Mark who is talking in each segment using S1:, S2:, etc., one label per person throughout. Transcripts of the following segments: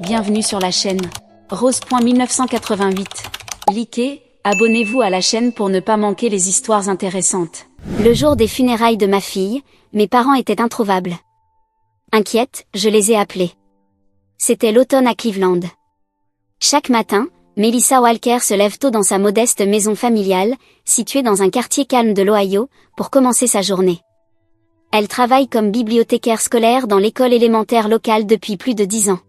S1: Bienvenue sur la chaîne. Rose.1988. Likez, abonnez-vous à la chaîne pour ne pas manquer les histoires intéressantes.
S2: Le jour des funérailles de ma fille, mes parents étaient introuvables. Inquiète, je les ai appelés. C'était l'automne à Cleveland. Chaque matin, Melissa Walker se lève tôt dans sa modeste maison familiale, située dans un quartier calme de l'Ohio, pour commencer sa journée. Elle travaille comme bibliothécaire scolaire dans l'école élémentaire locale depuis plus de 10 ans.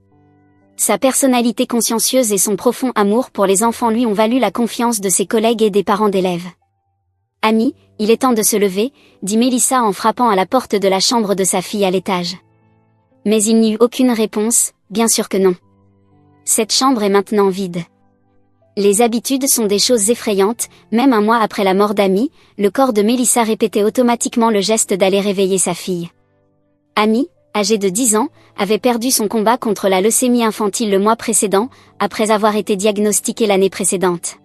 S2: Sa personnalité consciencieuse et son profond amour pour les enfants lui ont valu la confiance de ses collègues et des parents d'élèves. « Amy, il est temps de se lever », dit Melissa en frappant à la porte de la chambre de sa fille à l'étage. Mais il n'y eut aucune réponse, bien sûr que non. Cette chambre est maintenant vide. Les habitudes sont des choses effrayantes, même un mois après la mort d'Amy, le corps de Melissa répétait automatiquement le geste d'aller réveiller sa fille. Amy, âgée de 10 ans, avait perdu son combat contre la leucémie infantile le mois précédent, après avoir été diagnostiquée l'année précédente.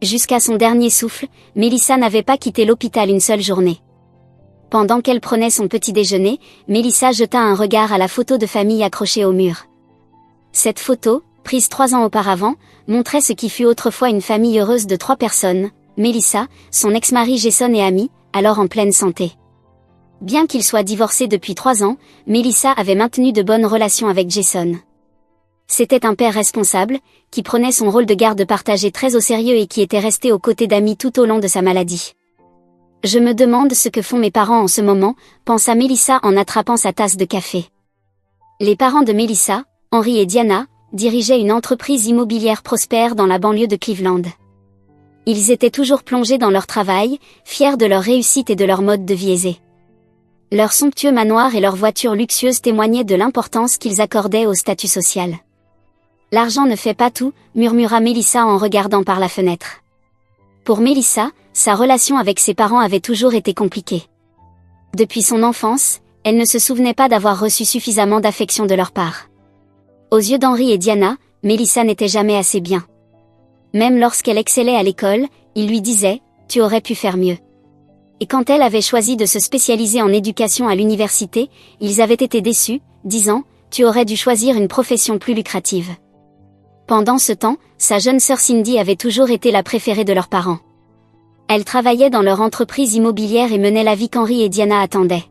S2: Jusqu'à son dernier souffle, Melissa n'avait pas quitté l'hôpital une seule journée. Pendant qu'elle prenait son petit déjeuner, Melissa jeta un regard à la photo de famille accrochée au mur. Cette photo, prise 3 ans auparavant, montrait ce qui fut autrefois une famille heureuse de 3 personnes, Melissa, son ex-mari Jason et Amy, alors en pleine santé. Bien qu'ils soient divorcés depuis 3 ans, Melissa avait maintenu de bonnes relations avec Jason. C'était un père responsable, qui prenait son rôle de garde partagé très au sérieux et qui était resté aux côtés d'Amy tout au long de sa maladie. « Je me demande ce que font mes parents en ce moment », pensa Melissa en attrapant sa tasse de café. Les parents de Melissa, Henry et Diana, dirigeaient une entreprise immobilière prospère dans la banlieue de Cleveland. Ils étaient toujours plongés dans leur travail, fiers de leur réussite et de leur mode de vie aisé. Leur somptueux manoir et leurs voitures luxueuses témoignaient de l'importance qu'ils accordaient au statut social. « L'argent ne fait pas tout », murmura Melissa en regardant par la fenêtre. Pour Melissa, sa relation avec ses parents avait toujours été compliquée. Depuis son enfance, elle ne se souvenait pas d'avoir reçu suffisamment d'affection de leur part. Aux yeux d'Henry et Diana, Melissa n'était jamais assez bien. Même lorsqu'elle excellait à l'école, ils lui disaient « Tu aurais pu faire mieux ». Et quand elle avait choisi de se spécialiser en éducation à l'université, ils avaient été déçus, disant « Tu aurais dû choisir une profession plus lucrative ». Pendant ce temps, sa jeune sœur Cindy avait toujours été la préférée de leurs parents. Elle travaillait dans leur entreprise immobilière et menait la vie qu'Henry et Diana attendaient.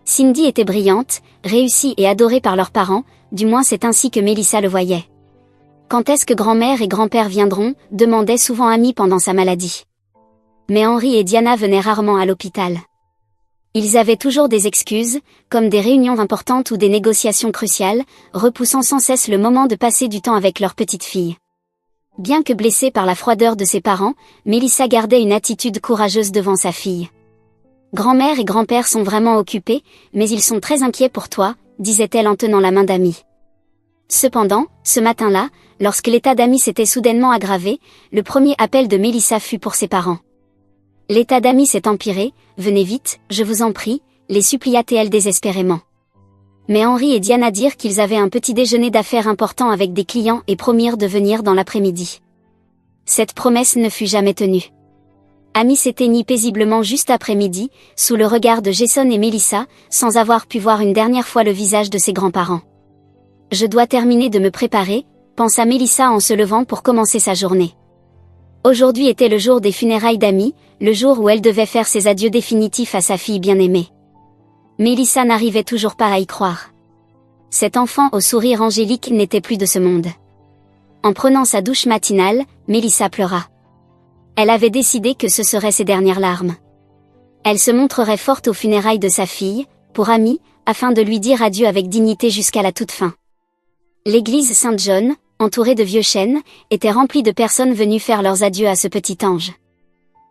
S2: Cindy était brillante, réussie et adorée par leurs parents, du moins c'est ainsi que Melissa le voyait. « Quand est-ce que grand-mère et grand-père viendront ?» demandait souvent Amy pendant sa maladie. Mais Henry et Diana venaient rarement à l'hôpital. Ils avaient toujours des excuses, comme des réunions importantes ou des négociations cruciales, repoussant sans cesse le moment de passer du temps avec leur petite fille. Bien que blessée par la froideur de ses parents, Melissa gardait une attitude courageuse devant sa fille. « Grand-mère et grand-père sont vraiment occupés, mais ils sont très inquiets pour toi », disait-elle en tenant la main d'Amy. Cependant, ce matin-là, lorsque l'état d'Amy s'était soudainement aggravé, le premier appel de Melissa fut pour ses parents. « L'état d'Amy s'est empiré, venez vite, je vous en prie », les supplia-t-elle désespérément. Mais Henry et Diana dirent qu'ils avaient un petit déjeuner d'affaires important avec des clients et promirent de venir dans l'après-midi. Cette promesse ne fut jamais tenue. Amy s'éteignit paisiblement juste après midi, sous le regard de Jason et Melissa, sans avoir pu voir une dernière fois le visage de ses grands-parents. « Je dois terminer de me préparer », pensa Melissa en se levant pour commencer sa journée. Aujourd'hui était le jour des funérailles d'Amy, le jour où elle devait faire ses adieux définitifs à sa fille bien-aimée. Melissa n'arrivait toujours pas à y croire. Cet enfant au sourire angélique n'était plus de ce monde. En prenant sa douche matinale, Melissa pleura. Elle avait décidé que ce seraient ses dernières larmes. Elle se montrerait forte aux funérailles de sa fille, pour Amy, afin de lui dire adieu avec dignité jusqu'à la toute fin. L'église Saint-John, entourée de vieux chênes, était remplie de personnes venues faire leurs adieux à ce petit ange.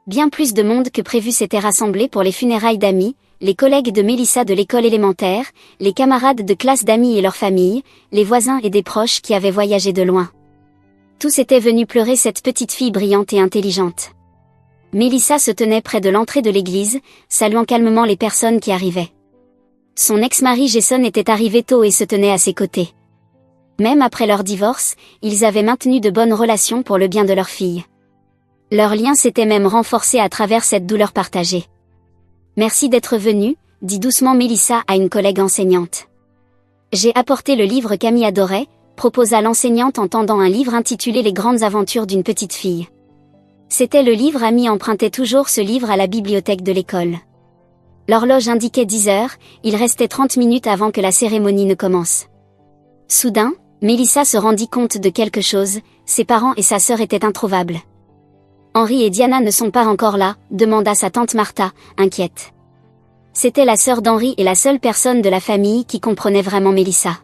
S2: Bien plus de monde que prévu s'était rassemblé pour les funérailles d'Amy, les collègues de Melissa de l'école élémentaire, les camarades de classe d'Amy et leurs familles, les voisins et des proches qui avaient voyagé de loin. Tous étaient venus pleurer cette petite fille brillante et intelligente. Melissa se tenait près de l'entrée de l'église, saluant calmement les personnes qui arrivaient. Son ex-mari Jason était arrivé tôt et se tenait à ses côtés. Même après leur divorce, ils avaient maintenu de bonnes relations pour le bien de leur fille. Leur lien s'était même renforcé à travers cette douleur partagée. « Merci d'être venu », dit doucement Melissa à une collègue enseignante. « J'ai apporté le livre qu'Amy adorait, proposa l'enseignante en tendant un livre intitulé Les grandes aventures d'une petite fille. C'était le livre. Amy empruntait toujours ce livre à la bibliothèque de l'école. L'horloge indiquait 10 heures, il restait 30 minutes avant que la cérémonie ne commence. Soudain, Melissa se rendit compte de quelque chose, ses parents et sa sœur étaient introuvables. Henry et Diana ne sont pas encore là, demanda sa tante Martha, inquiète. C'était la sœur d'Henry et la seule personne de la famille qui comprenait vraiment Melissa.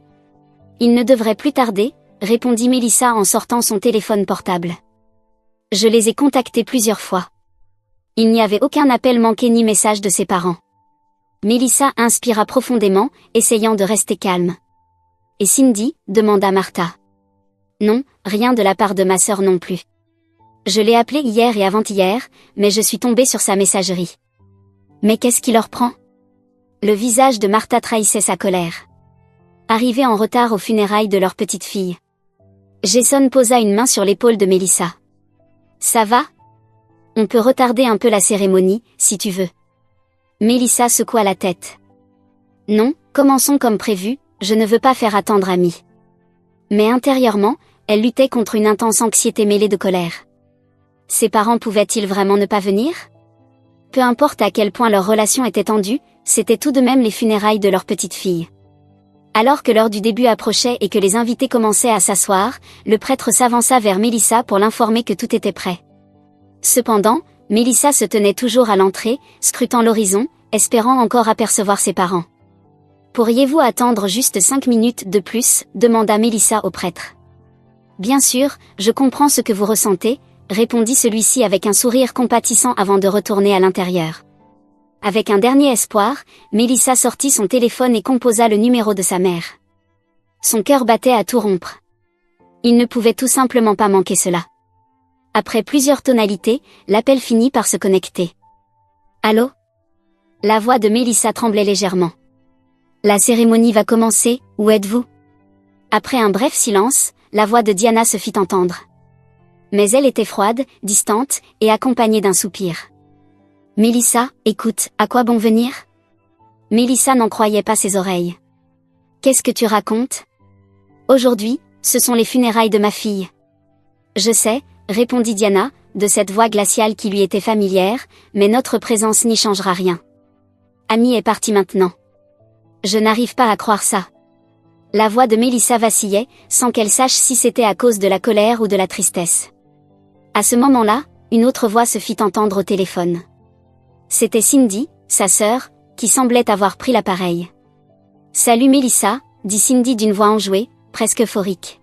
S2: Il ne devrait plus tarder, répondit Melissa en sortant son téléphone portable. Je les ai contactés plusieurs fois. Il n'y avait aucun appel manqué ni message de ses parents. Melissa inspira profondément, essayant de rester calme. Et Cindy, demanda Martha. Non, rien de la part de ma sœur non plus. Je l'ai appelée hier et avant-hier, mais je suis tombée sur sa messagerie. Mais qu'est-ce qui leur prend? Le visage de Martha trahissait sa colère. Arrivés en retard aux funérailles de leur petite fille. Jason posa une main sur l'épaule de Melissa. Ça va? On peut retarder un peu la cérémonie, si tu veux. Melissa secoua la tête. Non, commençons comme prévu, je ne veux pas faire attendre Amy. Mais intérieurement, elle luttait contre une intense anxiété mêlée de colère. Ses parents pouvaient-ils vraiment ne pas venir? Peu importe à quel point leur relation était tendue, c'était tout de même les funérailles de leur petite fille. Alors que l'heure du début approchait et que les invités commençaient à s'asseoir, le prêtre s'avança vers Melissa pour l'informer que tout était prêt. Cependant, Melissa se tenait toujours à l'entrée, scrutant l'horizon, espérant encore apercevoir ses parents. Pourriez-vous attendre juste 5 minutes de plus, demanda Melissa au prêtre. Bien sûr, je comprends ce que vous ressentez, répondit celui-ci avec un sourire compatissant avant de retourner à l'intérieur. Avec un dernier espoir, Melissa sortit son téléphone et composa le numéro de sa mère. Son cœur battait à tout rompre. Il ne pouvait tout simplement pas manquer cela. Après plusieurs tonalités, l'appel finit par se connecter. Allô? La voix de Melissa tremblait légèrement. La cérémonie va commencer, où êtes-vous? Après un bref silence, la voix de Diana se fit entendre. Mais elle était froide, distante, et accompagnée d'un soupir. Melissa, écoute, à quoi bon venir? Melissa n'en croyait pas ses oreilles. Qu'est-ce que tu racontes? Aujourd'hui, ce sont les funérailles de ma fille. Je sais, répondit Diana, de cette voix glaciale qui lui était familière, mais notre présence n'y changera rien. Amy est partie maintenant. Je n'arrive pas à croire ça. La voix de Melissa vacillait, sans qu'elle sache si c'était à cause de la colère ou de la tristesse. À ce moment-là, une autre voix se fit entendre au téléphone. C'était Cindy, sa sœur, qui semblait avoir pris l'appareil. Salut Melissa, dit Cindy d'une voix enjouée, presque euphorique.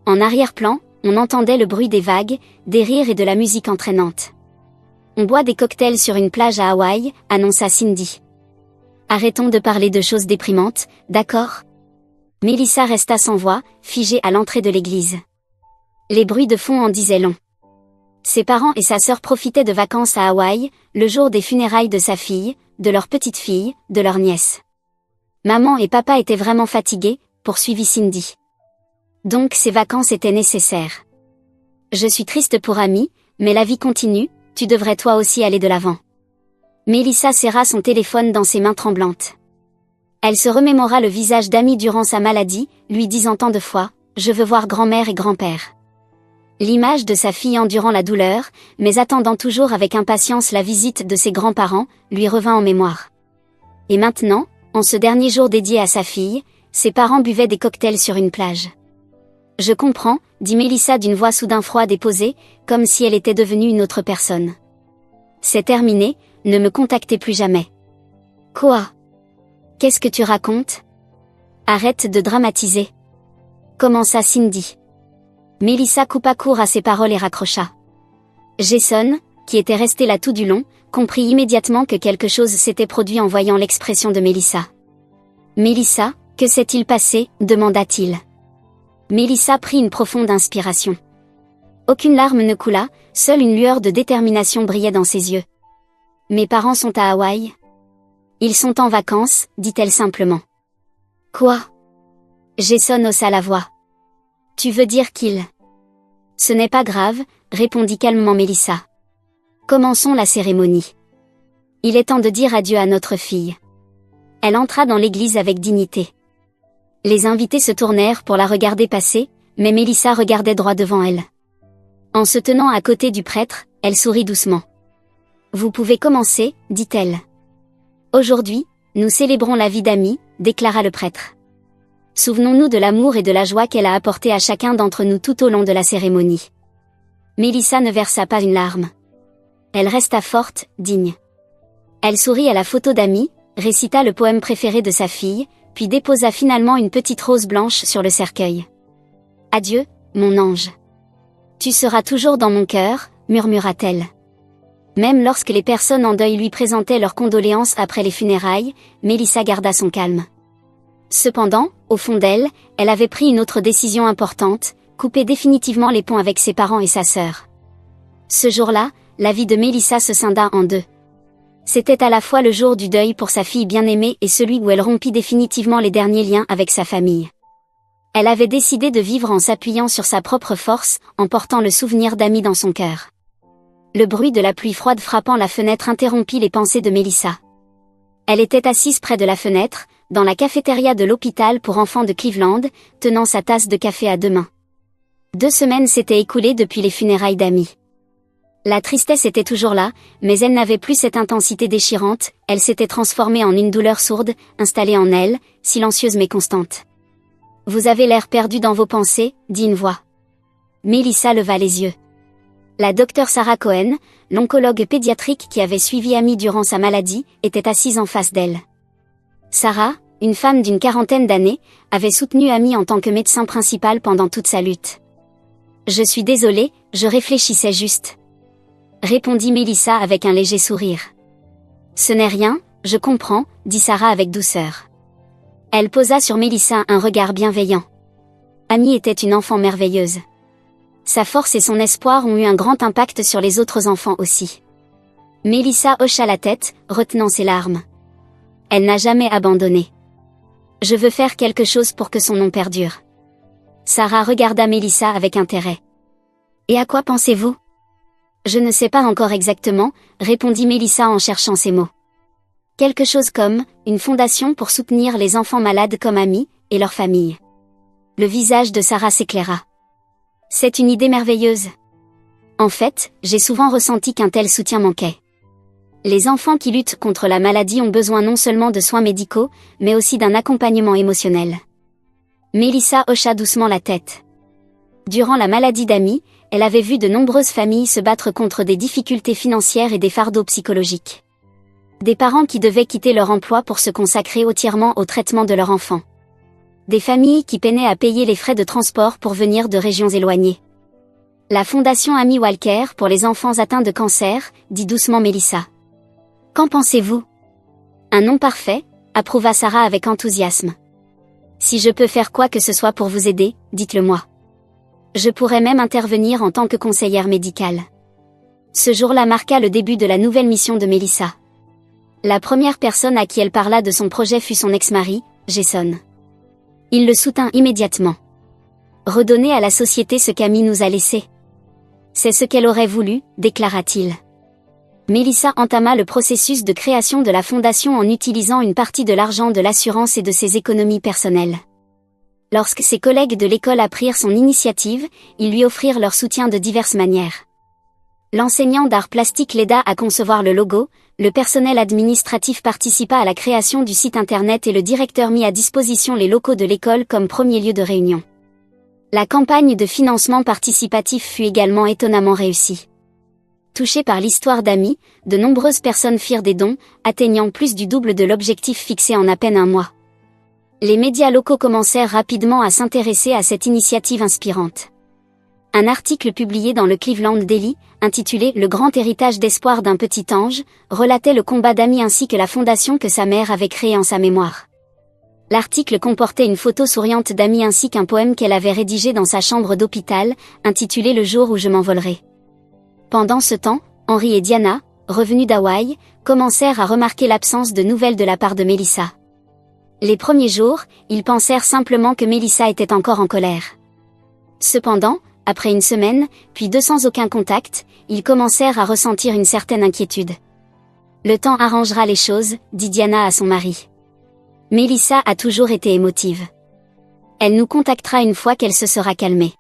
S2: En arrière-plan, on entendait le bruit des vagues, des rires et de la musique entraînante. On boit des cocktails sur une plage à Hawaï, annonça Cindy. Arrêtons de parler de choses déprimantes, d'accord? Melissa resta sans voix, figée à l'entrée de l'église. Les bruits de fond en disaient long. Ses parents et sa sœur profitaient de vacances à Hawaï, le jour des funérailles de sa fille, de leur petite fille, de leur nièce. Maman et papa étaient vraiment fatigués, poursuivit Cindy. Donc ces vacances étaient nécessaires. Je suis triste pour Amy, mais la vie continue, tu devrais toi aussi aller de l'avant. Melissa serra son téléphone dans ses mains tremblantes. Elle se remémora le visage d'Amy durant sa maladie, lui disant tant de fois, je veux voir grand-mère et grand-père. L'image de sa fille endurant la douleur, mais attendant toujours avec impatience la visite de ses grands-parents, lui revint en mémoire. Et maintenant, en ce dernier jour dédié à sa fille, ses parents buvaient des cocktails sur une plage. Je comprends, dit Melissa d'une voix soudain froide et posée, comme si elle était devenue une autre personne. C'est terminé, ne me contactez plus jamais. Quoi? Qu'est-ce que tu racontes? Arrête de dramatiser. Commença Cindy. Melissa coupa court à ses paroles et raccrocha. Jason, qui était resté là tout du long, comprit immédiatement que quelque chose s'était produit en voyant l'expression de Melissa. Melissa, que s'est-il passé? Demanda-t-il. Melissa prit une profonde inspiration. Aucune larme ne coula, seule une lueur de détermination brillait dans ses yeux. Mes parents sont à Hawaï. Ils sont en vacances, dit-elle simplement. Quoi? Jason haussa la voix. Tu veux dire qu'ils... Ce n'est pas grave, répondit calmement Melissa. Commençons la cérémonie. Il est temps de dire adieu à notre fille. Elle entra dans l'église avec dignité. Les invités se tournèrent pour la regarder passer, mais Mélissa regardait droit devant elle. En se tenant à côté du prêtre, elle sourit doucement. « Vous pouvez commencer, dit-elle. Aujourd'hui, nous célébrons la vie d'Amy, déclara le prêtre. Souvenons-nous de l'amour et de la joie qu'elle a apporté à chacun d'entre nous tout au long de la cérémonie. » Mélissa ne versa pas une larme. Elle resta forte, digne. Elle sourit à la photo d'Amy, récita le poème préféré de sa fille, puis déposa finalement une petite rose blanche sur le cercueil. « Adieu, mon ange. Tu seras toujours dans mon cœur, murmura-t-elle. Même lorsque les personnes en deuil lui présentaient leurs condoléances après les funérailles, Mélissa garda son calme. Cependant, au fond d'elle, elle avait pris une autre décision importante, couper définitivement les ponts avec ses parents et sa sœur. Ce jour-là, la vie de Mélissa se scinda en deux. C'était à la fois le jour du deuil pour sa fille bien-aimée et celui où elle rompit définitivement les derniers liens avec sa famille. Elle avait décidé de vivre en s'appuyant sur sa propre force, en portant le souvenir d'Amy dans son cœur. Le bruit de la pluie froide frappant la fenêtre interrompit les pensées de Mélissa. Elle était assise près de la fenêtre, dans la cafétéria de l'hôpital pour enfants de Cleveland, tenant sa tasse de café à deux mains. 2 semaines s'étaient écoulées depuis les funérailles d'Amy. La tristesse était toujours là, mais elle n'avait plus cette intensité déchirante, elle s'était transformée en une douleur sourde, installée en elle, silencieuse mais constante. « Vous avez l'air perdu dans vos pensées », dit une voix. Mélissa leva les yeux. La docteure Sarah Cohen, l'oncologue pédiatrique qui avait suivi Amy durant sa maladie, était assise en face d'elle. Sarah, une femme d'une 40aine d'années, avait soutenu Amy en tant que médecin principal pendant toute sa lutte. « Je suis désolée, je réfléchissais juste. » répondit Mélissa avec un léger sourire. « Ce n'est rien, je comprends, » dit Sarah avec douceur. Elle posa sur Mélissa un regard bienveillant. Amy était une enfant merveilleuse. Sa force et son espoir ont eu un grand impact sur les autres enfants aussi. Mélissa hocha la tête, retenant ses larmes. Elle n'a jamais abandonné. « Je veux faire quelque chose pour que son nom perdure. » Sarah regarda Mélissa avec intérêt. « Et à quoi pensez-vous » ? « Je ne sais pas encore exactement, » répondit Mélissa en cherchant ses mots. « Quelque chose comme, une fondation pour soutenir les enfants malades comme Amy, et leurs familles. » Le visage de Sarah s'éclaira. « C'est une idée merveilleuse. En fait, j'ai souvent ressenti qu'un tel soutien manquait. Les enfants qui luttent contre la maladie ont besoin non seulement de soins médicaux, mais aussi d'un accompagnement émotionnel. » Mélissa hocha doucement la tête. Durant la maladie d'Amy, elle avait vu de nombreuses familles se battre contre des difficultés financières et des fardeaux psychologiques. Des parents qui devaient quitter leur emploi pour se consacrer entièrement au traitement de leur enfant. Des familles qui peinaient à payer les frais de transport pour venir de régions éloignées. La fondation Amy Walker pour les enfants atteints de cancer, dit doucement Mélissa. « Qu'en pensez-vous » ? Un nom parfait, approuva Sarah avec enthousiasme. « Si je peux faire quoi que ce soit pour vous aider, dites-le moi. Je pourrais même intervenir en tant que conseillère médicale. » Ce jour-là marqua le début de la nouvelle mission de Mélissa. La première personne à qui elle parla de son projet fut son ex-mari, Jason. Il le soutint immédiatement. « Redonner à la société ce qu'Amy nous a laissé. C'est ce qu'elle aurait voulu, » déclara-t-il. Mélissa entama le processus de création de la fondation en utilisant une partie de l'argent de l'assurance et de ses économies personnelles. Lorsque ses collègues de l'école apprirent son initiative, ils lui offrirent leur soutien de diverses manières. L'enseignant d'art plastique l'aida à concevoir le logo, le personnel administratif participa à la création du site internet et le directeur mit à disposition les locaux de l'école comme premier lieu de réunion. La campagne de financement participatif fut également étonnamment réussie. Touchées par l'histoire d'Amy, de nombreuses personnes firent des dons, atteignant plus du double de l'objectif fixé en à peine un mois. Les médias locaux commencèrent rapidement à s'intéresser à cette initiative inspirante. Un article publié dans le Cleveland Daily, intitulé « Le grand héritage d'espoir d'un petit ange », relatait le combat d'Amy ainsi que la fondation que sa mère avait créée en sa mémoire. L'article comportait une photo souriante d'Amy ainsi qu'un poème qu'elle avait rédigé dans sa chambre d'hôpital, intitulé « Le jour où je m'envolerai ». Pendant ce temps, Henry et Diana, revenus d'Hawaï, commencèrent à remarquer l'absence de nouvelles de la part de Mélissa. Les premiers jours, ils pensèrent simplement que Mélissa était encore en colère. Cependant, après une semaine, puis 2 sans aucun contact, ils commencèrent à ressentir une certaine inquiétude. « Le temps arrangera les choses », dit Diana à son mari. Mélissa a toujours été émotive. Elle nous contactera une fois qu'elle se sera calmée.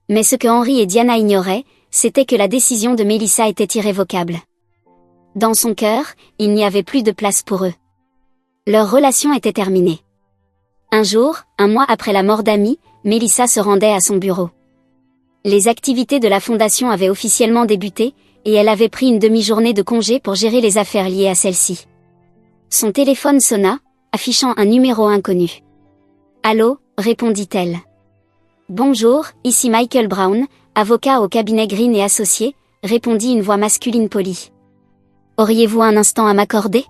S2: Mais ce que Henry et Diana ignoraient, c'était que la décision de Melissa était irrévocable. Dans son cœur, il n'y avait plus de place pour eux. Leur relation était terminée. Un jour, un mois après la mort d'Amy, Melissa se rendait à son bureau. Les activités de la fondation avaient officiellement débuté, et elle avait pris une demi-journée de congé pour gérer les affaires liées à celle-ci. Son téléphone sonna, affichant un numéro inconnu. « Allô ?» répondit-elle. « Bonjour, ici Michael Brown, avocat au cabinet Green et Associés », répondit une voix masculine polie. « Auriez-vous un instant à m'accorder ?»«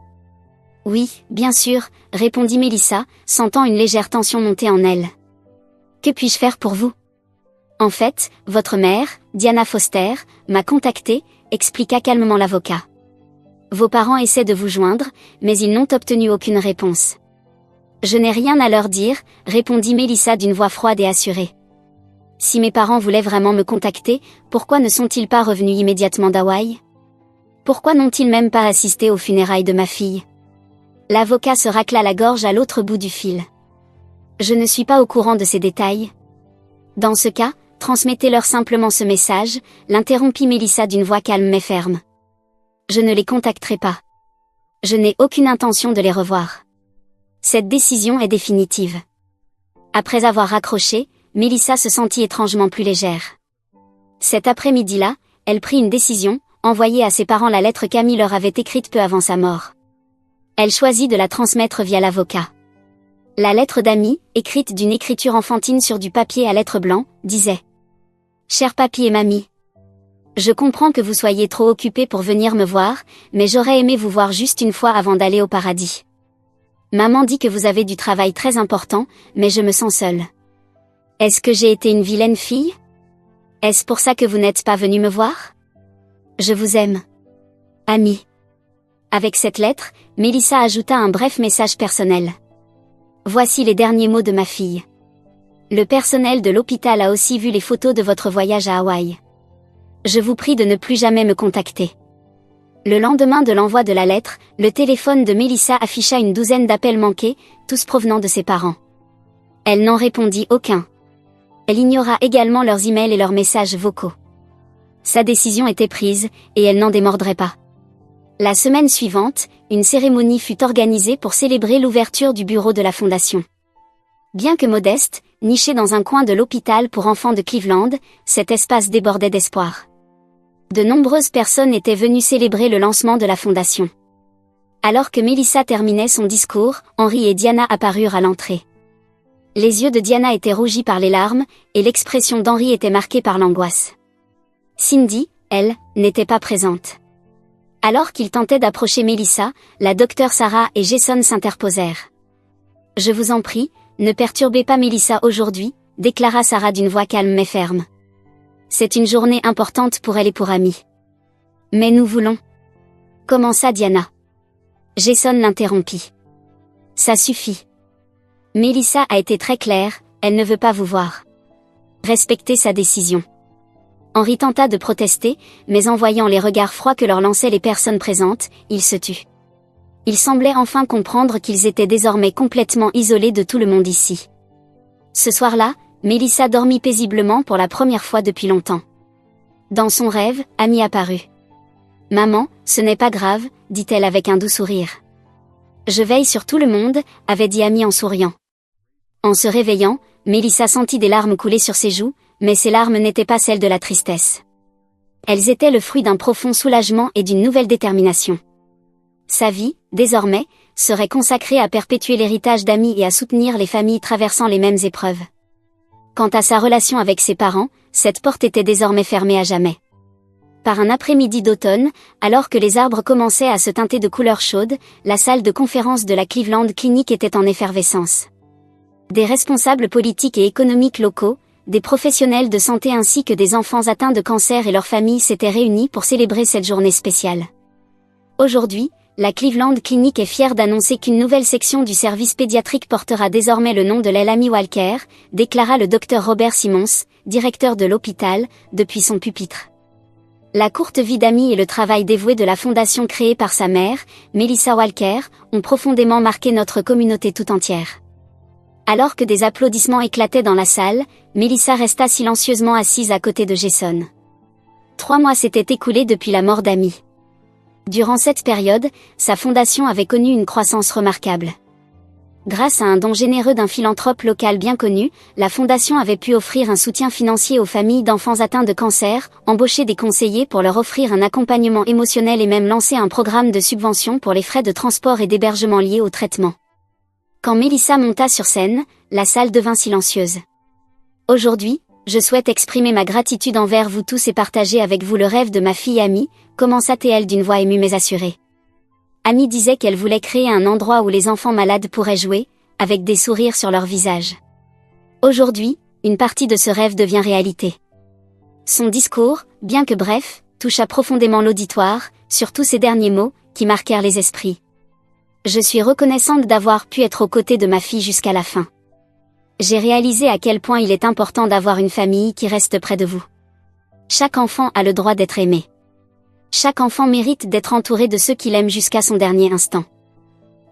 S2: Oui, bien sûr », répondit Melissa, sentant une légère tension monter en elle. « Que puis-je faire pour vous ?» « En fait, votre mère, Diana Foster, m'a contacté, » expliqua calmement l'avocat. « Vos parents essaient de vous joindre, mais ils n'ont obtenu aucune réponse. »« Je n'ai rien à leur dire, » répondit Melissa d'une voix froide et assurée. « Si mes parents voulaient vraiment me contacter, pourquoi ne sont-ils pas revenus immédiatement d'Hawaï? Pourquoi n'ont-ils même pas assisté aux funérailles de ma fille ?» L'avocat se racla la gorge à l'autre bout du fil. « Je ne suis pas au courant de ces détails. » « Dans ce cas, transmettez-leur simplement ce message, » l'interrompit Melissa d'une voix calme mais ferme. « Je ne les contacterai pas. Je n'ai aucune intention de les revoir. Cette décision est définitive. » Après avoir raccroché, Melissa se sentit étrangement plus légère. Cet après-midi-là, elle prit une décision, envoyer à ses parents la lettre qu'Amy leur avait écrite peu avant sa mort. Elle choisit de la transmettre via l'avocat. La lettre d'Amy, écrite d'une écriture enfantine sur du papier à lettres blancs, disait « Cher papy et mamie, je comprends que vous soyez trop occupés pour venir me voir, mais j'aurais aimé vous voir juste une fois avant d'aller au paradis. Maman dit que vous avez du travail très important, mais je me sens seule. Est-ce que j'ai été une vilaine fille? Est-ce pour ça que vous n'êtes pas venu me voir? Je vous aime. Amy. » Avec cette lettre, Melissa ajouta un bref message personnel. Voici les derniers mots de ma fille. Le personnel de l'hôpital a aussi vu les photos de votre voyage à Hawaï. Je vous prie de ne plus jamais me contacter. Le lendemain de l'envoi de la lettre, le téléphone de Melissa afficha une douzaine d'appels manqués, tous provenant de ses parents. Elle n'en répondit aucun. Elle ignora également leurs emails et leurs messages vocaux. Sa décision était prise, et elle n'en démordrait pas. La semaine suivante, une cérémonie fut organisée pour célébrer l'ouverture du bureau de la fondation. Bien que modeste, niché dans un coin de l'hôpital pour enfants de Cleveland, cet espace débordait d'espoir. De nombreuses personnes étaient venues célébrer le lancement de la fondation. Alors que Melissa terminait son discours, Henry et Diana apparurent à l'entrée. Les yeux de Diana étaient rougis par les larmes, et l'expression d'Henry était marquée par l'angoisse. Cindy, elle, n'était pas présente. Alors qu'il tentait d'approcher Melissa, la docteure Sarah et Jason s'interposèrent. « Je vous en prie, ne perturbez pas Melissa aujourd'hui, » déclara Sarah d'une voix calme mais ferme. « C'est une journée importante pour elle et pour Amy. »« Mais nous voulons... » commença Diana. Jason l'interrompit. « Ça suffit. Melissa a été très claire, elle ne veut pas vous voir. Respectez sa décision. » Henry tenta de protester, mais en voyant les regards froids que leur lançaient les personnes présentes, il se tut. Il semblait enfin comprendre qu'ils étaient désormais complètement isolés de tout le monde ici. Ce soir-là, Melissa dormit paisiblement pour la première fois depuis longtemps. Dans son rêve, Amy apparut. « Maman, ce n'est pas grave, » dit-elle avec un doux sourire. « Je veille sur tout le monde » avait dit Amy en souriant. En se réveillant, Melissa sentit des larmes couler sur ses joues, mais ces larmes n'étaient pas celles de la tristesse. Elles étaient le fruit d'un profond soulagement et d'une nouvelle détermination. Sa vie, désormais, serait consacrée à perpétuer l'héritage d'Amy et à soutenir les familles traversant les mêmes épreuves. Quant à sa relation avec ses parents, cette porte était désormais fermée à jamais. Par un après-midi d'automne, alors que les arbres commençaient à se teinter de couleurs chaudes, la salle de conférence de la Cleveland Clinic était en effervescence. Des responsables politiques et économiques locaux, des professionnels de santé ainsi que des enfants atteints de cancer et leurs familles s'étaient réunis pour célébrer cette journée spéciale. Aujourd'hui, la Cleveland Clinic est fière d'annoncer qu'une nouvelle section du service pédiatrique portera désormais le nom de Amy Walker, déclara le Dr Robert Simmons, directeur de l'hôpital, depuis son pupitre. La courte vie d'Amy et le travail dévoué de la fondation créée par sa mère, Melissa Walker, ont profondément marqué notre communauté tout entière. Alors que des applaudissements éclataient dans la salle, Melissa resta silencieusement assise à côté de Jason. 3 mois s'étaient écoulés depuis la mort d'Amy. Durant cette période, sa fondation avait connu une croissance remarquable. Grâce à un don généreux d'un philanthrope local bien connu, la fondation avait pu offrir un soutien financier aux familles d'enfants atteints de cancer, embaucher des conseillers pour leur offrir un accompagnement émotionnel et même lancer un programme de subvention pour les frais de transport et d'hébergement liés au traitement. Quand Melissa monta sur scène, la salle devint silencieuse. Aujourd'hui, je souhaite exprimer ma gratitude envers vous tous et partager avec vous le rêve de ma fille Amy, commença-t-elle d'une voix émue mais assurée. Amy disait qu'elle voulait créer un endroit où les enfants malades pourraient jouer, avec des sourires sur leur visage. Aujourd'hui, une partie de ce rêve devient réalité. Son discours, bien que bref, toucha profondément l'auditoire, surtout ces derniers mots, qui marquèrent les esprits. Je suis reconnaissante d'avoir pu être aux côtés de ma fille jusqu'à la fin. J'ai réalisé à quel point il est important d'avoir une famille qui reste près de vous. Chaque enfant a le droit d'être aimé. Chaque enfant mérite d'être entouré de ceux qu'il aime jusqu'à son dernier instant.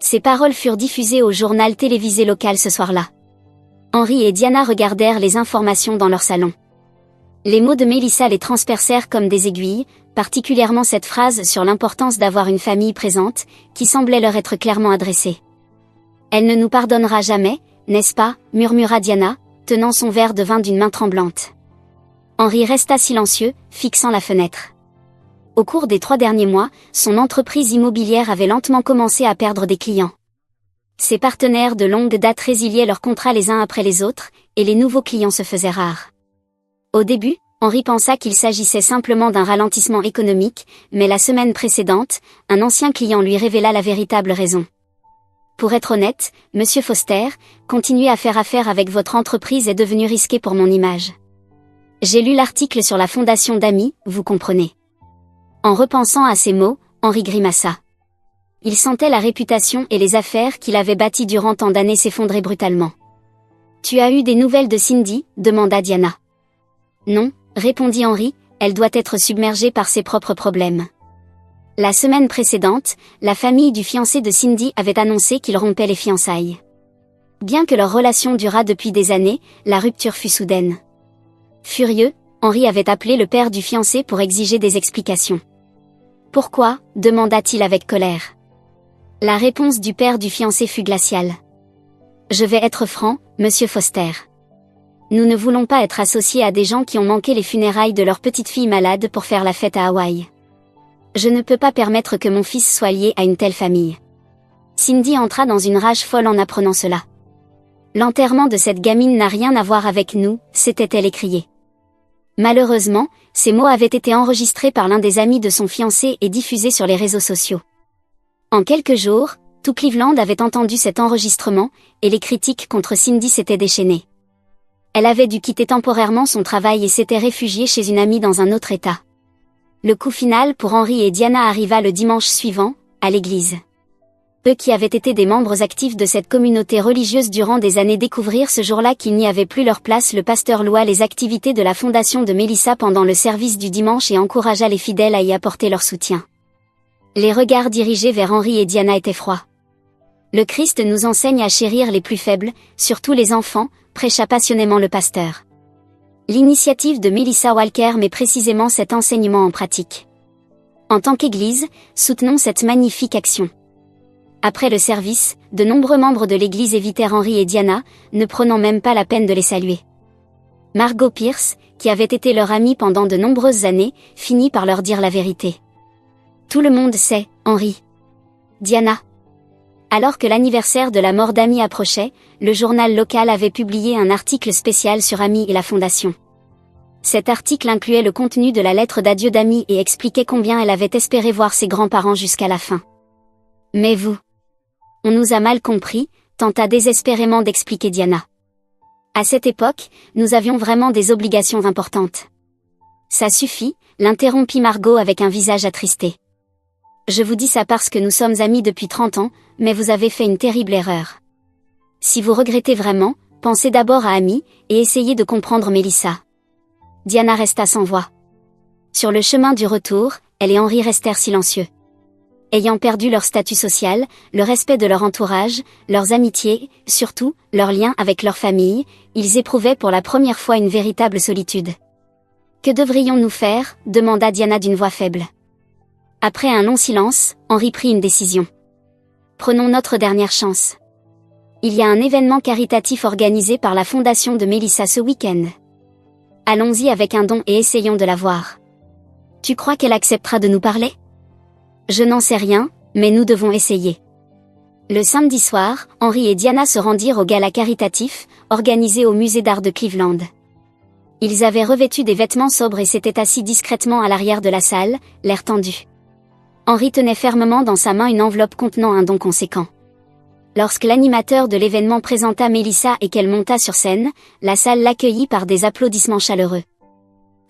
S2: Ces paroles furent diffusées au journal télévisé local ce soir-là. Henri et Diana regardèrent les informations dans leur salon. Les mots de Melissa les transpercèrent comme des aiguilles, particulièrement cette phrase sur l'importance d'avoir une famille présente, qui semblait leur être clairement adressée. « Elle ne nous pardonnera jamais, n'est-ce pas ?» murmura Diana, tenant son verre de vin d'une main tremblante. Henri resta silencieux, fixant la fenêtre. Au cours des 3 derniers mois, son entreprise immobilière avait lentement commencé à perdre des clients. Ses partenaires de longue date résiliaient leurs contrats les uns après les autres, et les nouveaux clients se faisaient rares. Au début, Henri pensa qu'il s'agissait simplement d'un ralentissement économique, mais la semaine précédente, un ancien client lui révéla la véritable raison. Pour être honnête, Monsieur Foster, continuer à faire affaire avec votre entreprise est devenu risqué pour mon image. J'ai lu l'article sur la fondation d'Amy, vous comprenez. En repensant à ces mots, Henri grimaça. Il sentait la réputation et les affaires qu'il avait bâties durant tant d'années s'effondrer brutalement. « Tu as eu des nouvelles de Cindy ?» demanda Diana. « Non » répondit Henri, elle doit être submergée par ses propres problèmes. La semaine précédente, la famille du fiancé de Cindy avait annoncé qu'il rompait les fiançailles. Bien que leur relation durât depuis des années, la rupture fut soudaine. Furieux, Henri avait appelé le père du fiancé pour exiger des explications. « Pourquoi ?» demanda-t-il avec colère. La réponse du père du fiancé fut glaciale. « Je vais être franc, Monsieur Foster. Nous ne voulons pas être associés à des gens qui ont manqué les funérailles de leur petite fille malade pour faire la fête à Hawaï. Je ne peux pas permettre que mon fils soit lié à une telle famille. » Cindy entra dans une rage folle en apprenant cela. « L'enterrement de cette gamine n'a rien à voir avec nous » s'était-elle écriée. Malheureusement, ces mots avaient été enregistrés par l'un des amis de son fiancé et diffusés sur les réseaux sociaux. En quelques jours, tout Cleveland avait entendu cet enregistrement, et les critiques contre Cindy s'étaient déchaînées. Elle avait dû quitter temporairement son travail et s'était réfugiée chez une amie dans un autre état. Le coup final pour Henri et Diana arriva le dimanche suivant, à l'église. Eux qui avaient été des membres actifs de cette communauté religieuse durant des années découvrirent ce jour-là qu'il n'y avait plus leur place. Le pasteur loua les activités de la fondation de Melissa pendant le service du dimanche et encouragea les fidèles à y apporter leur soutien. Les regards dirigés vers Henri et Diana étaient froids. Le Christ nous enseigne à chérir les plus faibles, surtout les enfants, prêcha passionnément le pasteur. L'initiative de Melissa Walker met précisément cet enseignement en pratique. En tant qu'Église, soutenons cette magnifique action. Après le service, de nombreux membres de l'église évitèrent Henri et Diana, ne prenant même pas la peine de les saluer. Margot Pierce, qui avait été leur amie pendant de nombreuses années, finit par leur dire la vérité. Tout le monde sait, Henri. Diana. Alors que l'anniversaire de la mort d'Amy approchait, le journal local avait publié un article spécial sur Amy et la fondation. Cet article incluait le contenu de la lettre d'adieu d'Amy et expliquait combien elle avait espéré voir ses grands-parents jusqu'à la fin. Mais vous... On nous a mal compris, tenta désespérément d'expliquer Diana. À cette époque, nous avions vraiment des obligations importantes. Ça suffit, l'interrompit Margot avec un visage attristé. Je vous dis ça parce que nous sommes amis depuis 30 ans, mais vous avez fait une terrible erreur. Si vous regrettez vraiment, pensez d'abord à Amy, et essayez de comprendre Melissa. Diana resta sans voix. Sur le chemin du retour, elle et Henri restèrent silencieux. ayant perdu leur statut social, le respect de leur entourage, leurs amitiés, surtout, leurs liens avec leur famille, ils éprouvaient pour la première fois une véritable solitude. Que devrions-nous faire ? Demanda Diana d'une voix faible. Après un long silence, Henri prit une décision. Prenons notre dernière chance. Il y a un événement caritatif organisé par la fondation de Mélissa ce week-end. Allons-y avec un don et essayons de la voir. Tu crois qu'elle acceptera de nous parler ? Je n'en sais rien, mais nous devons essayer. Le samedi soir, Henri et Diana se rendirent au gala caritatif, organisé au musée d'art de Cleveland. Ils avaient revêtu des vêtements sobres et s'étaient assis discrètement à l'arrière de la salle, l'air tendu. Henri tenait fermement dans sa main une enveloppe contenant un don conséquent. Lorsque l'animateur de l'événement présenta Mélissa et qu'elle monta sur scène, la salle l'accueillit par des applaudissements chaleureux.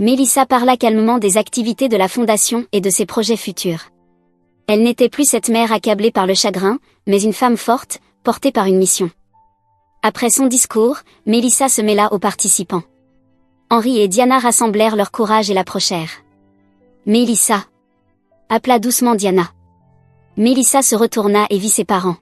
S2: Mélissa parla calmement des activités de la fondation et de ses projets futurs. Elle n'était plus cette mère accablée par le chagrin, mais une femme forte, portée par une mission. Après son discours, Mélissa se mêla aux participants. Henri et Diana rassemblèrent leur courage et l'approchèrent. « Mélissa !» appela doucement Diana. Mélissa se retourna et vit ses parents.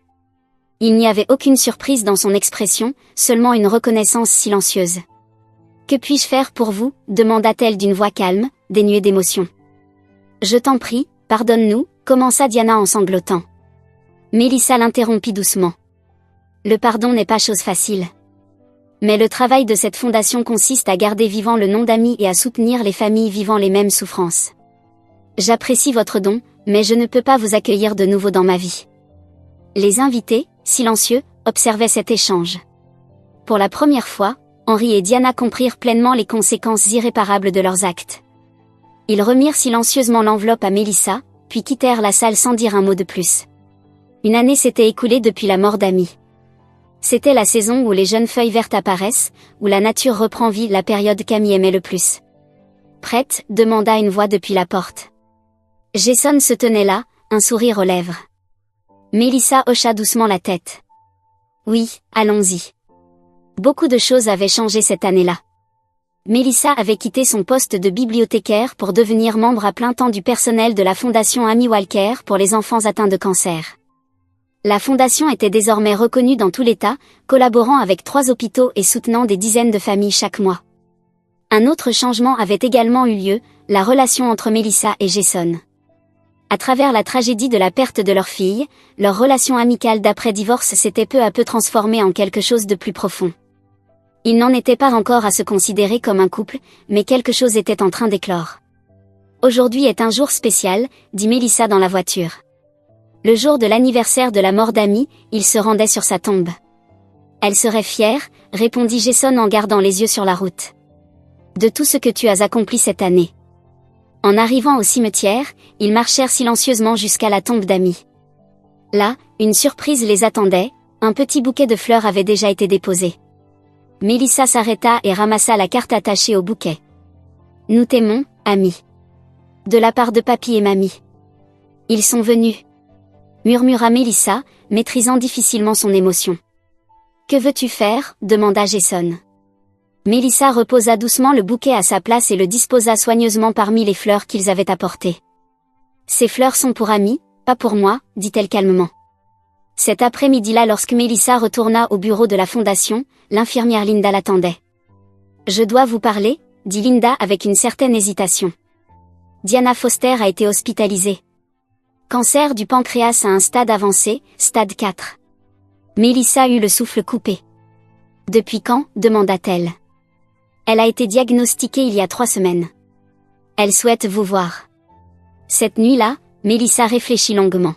S2: Il n'y avait aucune surprise dans son expression, seulement une reconnaissance silencieuse. « Que puis-je faire pour vous ?» demanda-t-elle d'une voix calme, dénuée d'émotion. « Je t'en prie, pardonne-nous », commença Diana en sanglotant. Mélissa l'interrompit doucement. « Le pardon n'est pas chose facile. Mais le travail de cette fondation consiste à garder vivant le nom d'Ami et à soutenir les familles vivant les mêmes souffrances. J'apprécie votre don, mais je ne peux pas vous accueillir de nouveau dans ma vie. » Les invités, silencieux, observaient cet échange. Pour la première fois, Henri et Diana comprirent pleinement les conséquences irréparables de leurs actes. Ils remirent silencieusement l'enveloppe à Mélissa, puis quittèrent la salle sans dire un mot de plus. Une année s'était écoulée depuis la mort d'Ami. C'était la saison où les jeunes feuilles vertes apparaissent, où la nature reprend vie, la période qu'Ami aimait le plus. « Prête ?» demanda une voix depuis la porte. Jason se tenait là, un sourire aux lèvres. Mélissa hocha doucement la tête. « Oui, allons-y. » Beaucoup de choses avaient changé cette année-là. Mélissa avait quitté son poste de bibliothécaire pour devenir membre à plein temps du personnel de la fondation Amy Walker pour les enfants atteints de cancer. La fondation était désormais reconnue dans tout l'État, collaborant avec 3 hôpitaux et soutenant des dizaines de familles chaque mois. Un autre changement avait également eu lieu, la relation entre Mélissa et Jason. À travers la tragédie de la perte de leur fille, leur relation amicale d'après-divorce s'était peu à peu transformée en quelque chose de plus profond. Ils n'en étaient pas encore à se considérer comme un couple, mais quelque chose était en train d'éclore. « Aujourd'hui est un jour spécial », dit Mélissa dans la voiture. Le jour de l'anniversaire de la mort d'Ami, il se rendait sur sa tombe. Elle serait fière, répondit Jason en gardant les yeux sur la route. De tout ce que tu as accompli cette année. En arrivant au cimetière, ils marchèrent silencieusement jusqu'à la tombe d'Ami. Là, une surprise les attendait, un petit bouquet de fleurs avait déjà été déposé. Mélissa s'arrêta et ramassa la carte attachée au bouquet. « Nous t'aimons, Ami. De la part de papy et mamie. Ils sont venus. » murmura Mélissa, maîtrisant difficilement son émotion. « Que veux-tu faire ?» demanda Jason. Mélissa reposa doucement le bouquet à sa place et le disposa soigneusement parmi les fleurs qu'ils avaient apportées. « Ces fleurs sont pour Ami, pas pour moi, » dit-elle calmement. Cet après-midi-là, lorsque Mélissa retourna au bureau de la fondation, l'infirmière Linda l'attendait. « Je dois vous parler » dit Linda avec une certaine hésitation. Diana Foster a été hospitalisée. Cancer du pancréas à un stade avancé, stade 4. Mélissa eut le souffle coupé. « Depuis quand ?» demanda-t-elle. « Elle a été diagnostiquée il y a 3 semaines. Elle souhaite vous voir. » Cette nuit-là, Mélissa réfléchit longuement.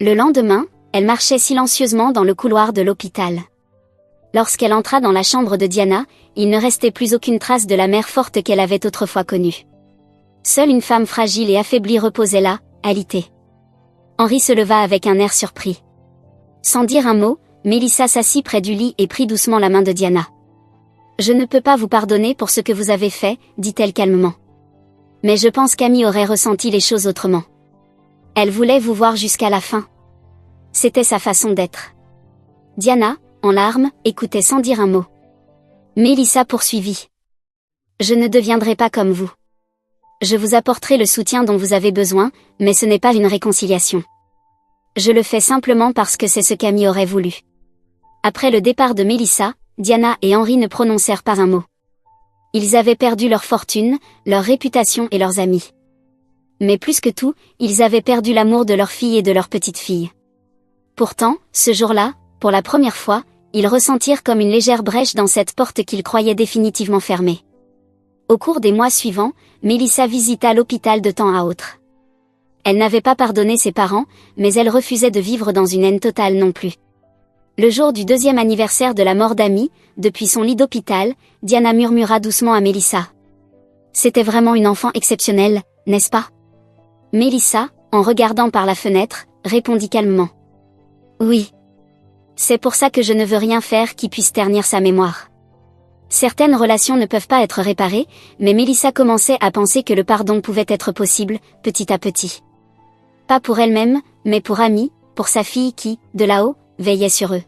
S2: Le lendemain, elle marchait silencieusement dans le couloir de l'hôpital. Lorsqu'elle entra dans la chambre de Diana, il ne restait plus aucune trace de la mère forte qu'elle avait autrefois connue. Seule une femme fragile et affaiblie reposait là, alitée. Henri se leva avec un air surpris. Sans dire un mot, Mélissa s'assit près du lit et prit doucement la main de Diana. « Je ne peux pas vous pardonner pour ce que vous avez fait, » dit-elle calmement. « Mais je pense qu'Ami aurait ressenti les choses autrement. Elle voulait vous voir jusqu'à la fin. C'était sa façon d'être. » Diana, en larmes, écoutait sans dire un mot. Mélissa poursuivit. « Je ne deviendrai pas comme vous. Je vous apporterai le soutien dont vous avez besoin, mais ce n'est pas une réconciliation. Je le fais simplement parce que c'est ce qu'Amy aurait voulu. » Après le départ de Melissa, Diana et Henry ne prononcèrent pas un mot. Ils avaient perdu leur fortune, leur réputation et leurs amis. Mais plus que tout, ils avaient perdu l'amour de leur fille et de leur petite-fille. Pourtant, ce jour-là, pour la première fois, ils ressentirent comme une légère brèche dans cette porte qu'ils croyaient définitivement fermée. Au cours des mois suivants, Melissa visita l'hôpital de temps à autre. Elle n'avait pas pardonné ses parents, mais elle refusait de vivre dans une haine totale non plus. Le jour du 2e anniversaire de la mort d'Amy, depuis son lit d'hôpital, Diana murmura doucement à Melissa. « C'était vraiment une enfant exceptionnelle, n'est-ce pas ?» Melissa, en regardant par la fenêtre, répondit calmement. « Oui. C'est pour ça que je ne veux rien faire qui puisse ternir sa mémoire. » Certaines relations ne peuvent pas être réparées, mais Melissa commençait à penser que le pardon pouvait être possible, petit à petit. Pas pour elle-même, mais pour Amy, pour sa fille qui, de là-haut, veillait sur eux.